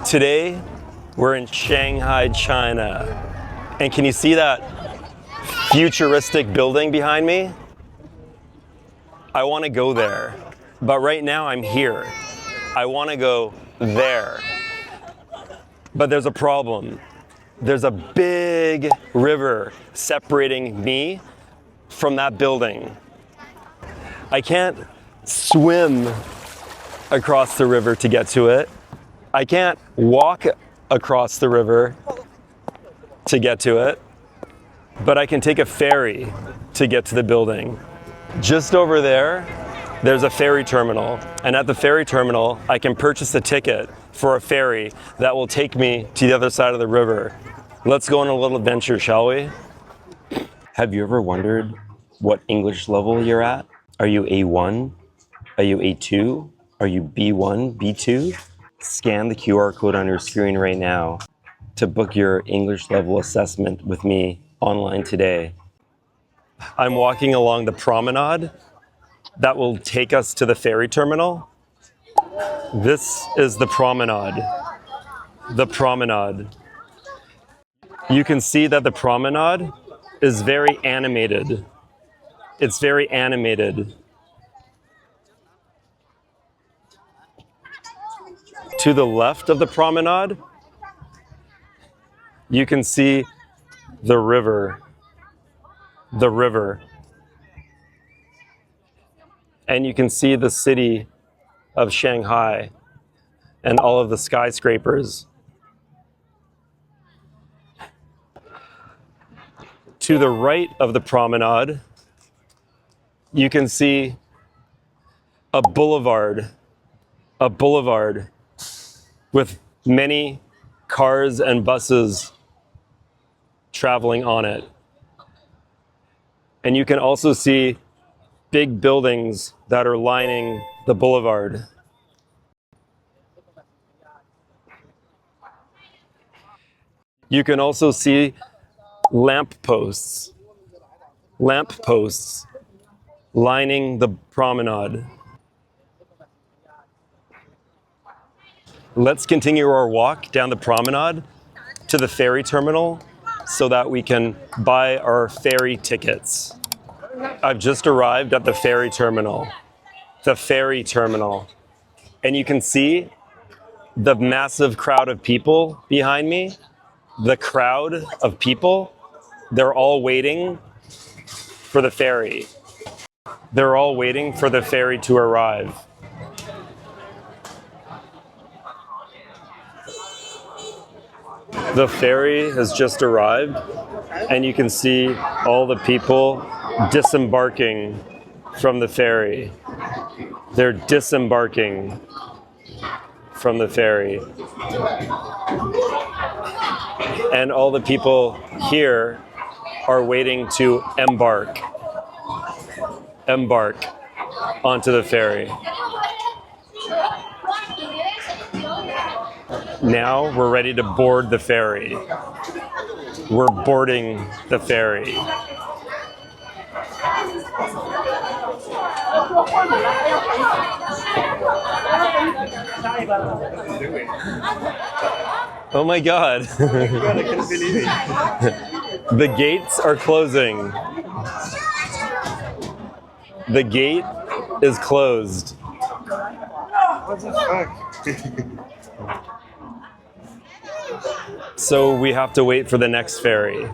Today, we're in Shanghai, China. And can you see that futuristic building behind me? I want to go there. But right now, I'm here. I want to go there. But there's a problem. There's a big river separating me from that building. I can't swim across the river to get to it. I can't walk across the river to get to it, but I can take a ferry to get to the building. Just over there, there's a ferry terminal, and at the ferry terminal, I can purchase a ticket for a ferry that will take me to the other side of the river. Let's go on a little adventure, shall we? Have you ever wondered what English level you're at? Are you A1? Are you A2? Are you B1, B2? Scan the QR code on your screen right now to book your English level assessment with me online today. I'm walking along the promenade that will take us to the ferry terminal. This is the promenade. The promenade. You can see that the promenade is very animated. It's very animated. To the left of the promenade, you can see the river. The river. And you can see the city of Shanghai and all of the skyscrapers. To the right of the promenade, you can see a boulevard with many cars and buses traveling on it. And you can also see big buildings that are lining the boulevard. You can also see lampposts lining the promenade. Let's continue our walk down the promenade to the ferry terminal so that we can buy our ferry tickets. I've just arrived at the ferry terminal. The ferry terminal. And you can see the massive crowd of people behind me. The crowd of people, they're all waiting for the ferry. They're all waiting for the ferry to arrive. The ferry has just arrived, and you can see all the people disembarking from the ferry. They're disembarking from the ferry. And all the people here are waiting to embark onto the ferry. Now we're ready to board the ferry. We're boarding the ferry. Oh my God. The gates are closing. The gate is closed. What the fuck? So we have to wait for the next ferry.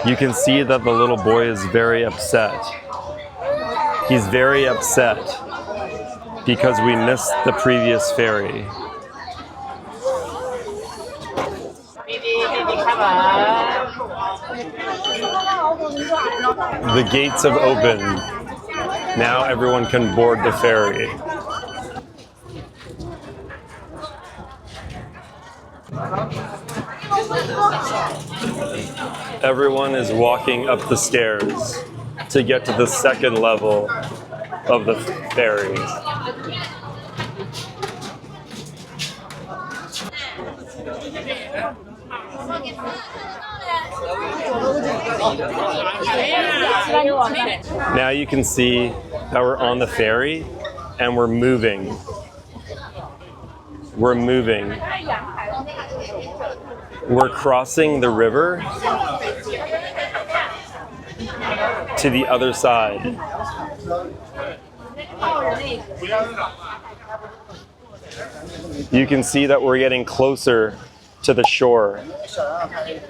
You can see that the little boy is very upset. He's very upset because we missed the previous ferry. The gates have opened. Now everyone can board the ferry. Everyone is walking up the stairs to get to the second level of the ferry. Now you can see that we're on the ferry and we're moving. We're moving. We're crossing the river to the other side. You can see that we're getting closer to the shore.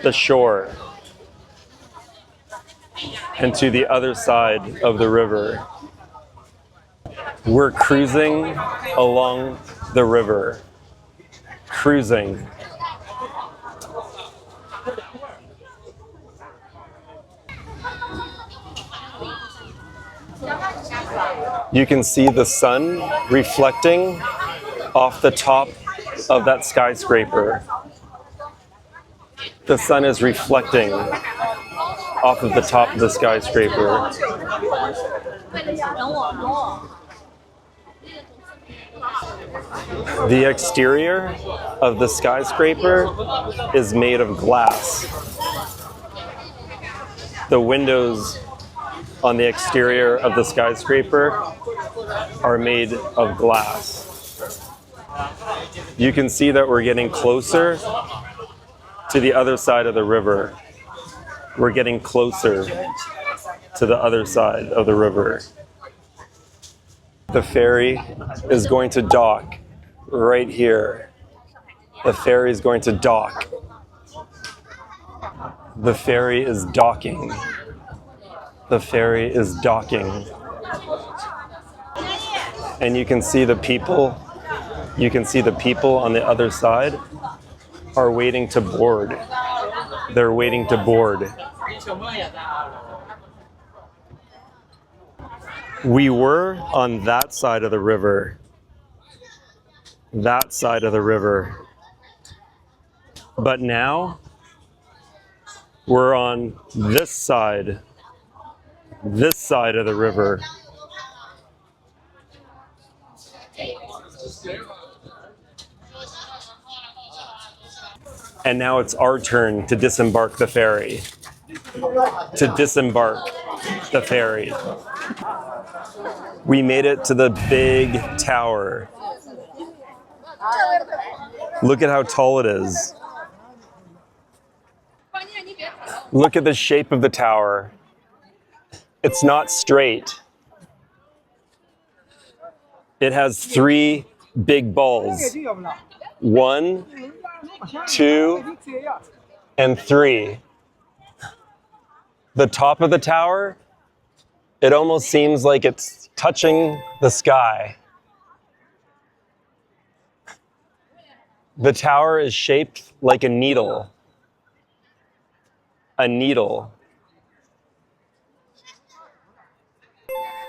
The shore. And to the other side of the river. We're cruising along the river. Cruising. You can see the sun reflecting off the top of that skyscraper. The sun is reflecting off of the top of the skyscraper. The exterior of the skyscraper is made of glass. The windows on the exterior of the skyscraper are made of glass. You can see that we're getting closer to the other side of the river. We're getting closer to the other side of the river. The ferry is going to dock right here. The ferry is going to dock. The ferry is docking. The ferry is docking. And you can see the people. You can see the people on the other side are waiting to board. They're waiting to board. We were on that side of the river. That side of the river. But now we're on this side of the river. And now it's our turn to disembark the ferry. To disembark the ferry. We made it to the big tower. Look at how tall it is. Look at the shape of the tower. It's not straight. It has 3 big balls. 1, 2, and 3. The top of the tower, it almost seems like it's touching the sky. The tower is shaped like a needle. A needle.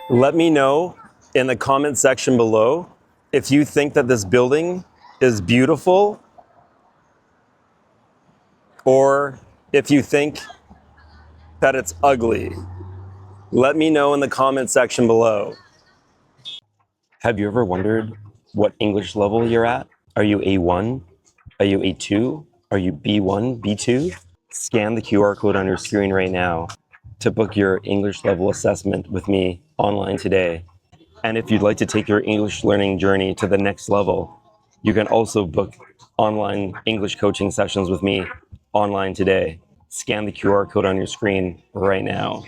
Let me know in the comment section below if you think that this building is beautiful or if you think that it's ugly. Let me know in the comment section below. Have you ever wondered what English level you're at? Are you A1? Are you A2? Are you B1, B2? Scan the QR code on your screen right now to book your English level assessment with me online today. And if you'd like to take your English learning journey to the next level, you can also book online English coaching sessions with me online today. Scan the QR code on your screen right now.